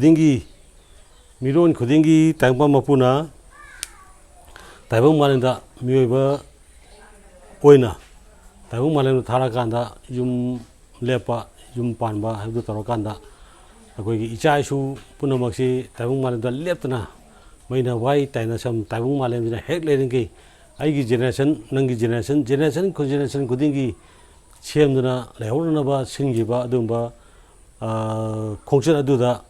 Dingi miron kudingi tangpa mapuna taibang malenda miyoiba oina taibang malenda tharakanda yum lepa yum panba haibdu tarakanda akoigi icha isu punamaksi taibang malenda leptana maina wai taina sam taibang malenda hek leringki aigi generation nangi generation kudingi semduna lehornaba singjiba adumba khongchen aduda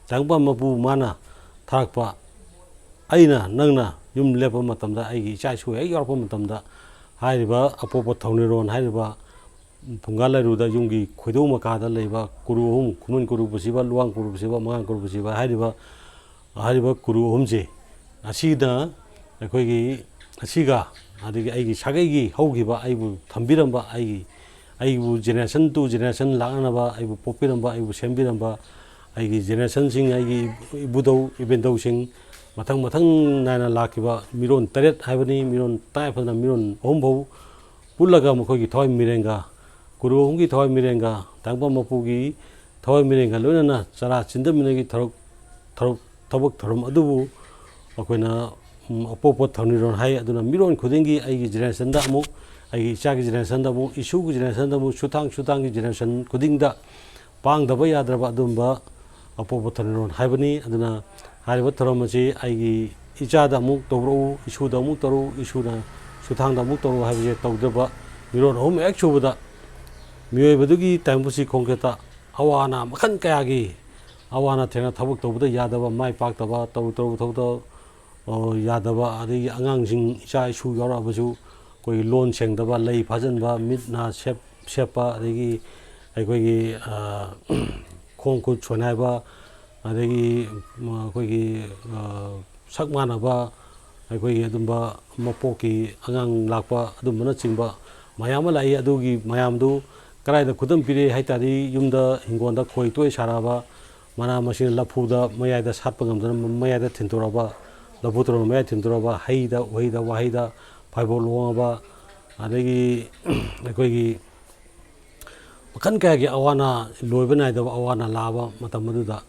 tangpa mapu mana tharakpa aina nangna yum lepa matamda aigi icha isu hek yorpa matamda hairiba apopa thongniron hairiba pungalairuda yumgi khoidou makada leiba kuru hum kumun kuru busiba luang kuru busiba mangang kuru busiba hairiba kuru humje asida akoigi asiga adigi aigi sageigi haugiba aibu thambiramba aibu generation to generation laknaba aibu popiramba aibu sembiramba aigi generation sing aigi ibudau ibendau sing mathang naina lakiba miron taret haibani miron taifana miron ombau pullaga makoigi thoi mirenga kuru humgi thoi mirenga tangpa mapugi thoi mirenga loinana chara chindaminagi thabak thorom adubu akoina apopo thoniron hai aduna miron khudingi aigi generation da amuk aigi ichagi generation da amuk isugi generation da amuk sutang generation khudingda pangdaba yadraba adumba apopo thoniron haibani aduna hariba thorom asi aigi ichada amuk tobro isuda amuk toru isuna sutangda amuk toru haibje tawdraba miron hom ek chubada miyoibadugi taimbusi khongketa awana makhan kayagi awana thena thabak tawbada yadaba mai paktaba tawu thawda yadaba adigi angangsing icha isu yorabasu koi lon sengdaba lei phajanba mitna sepa adigi aikoigi khong khut chonaiba adagi akoigi sakmanaba aikoigi adumba mapoki angang lakpa adumbana chingba mayam lai adugi mayamdu karaida khudam pire haitari yumda hingonda khoi toi saraba mana masin lafuda mayaida satpa ngamdana mayaida thintoraba lafutra maya thintoraba haida wahida phaibol wangaba adagi akoigi makhan kayagi awana loiba naidaba awana laba matam maduda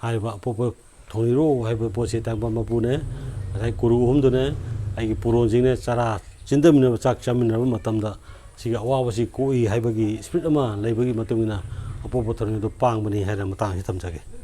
haiba apopo thoniro haiba poche tangpa mapune asai kuru humdune aigi puronjingne chara chindamina chak chaminaba matamda siga awabasi koi haibagi spirit ama leibagi matungina apopo thoniro pangbani haira matang hitamjage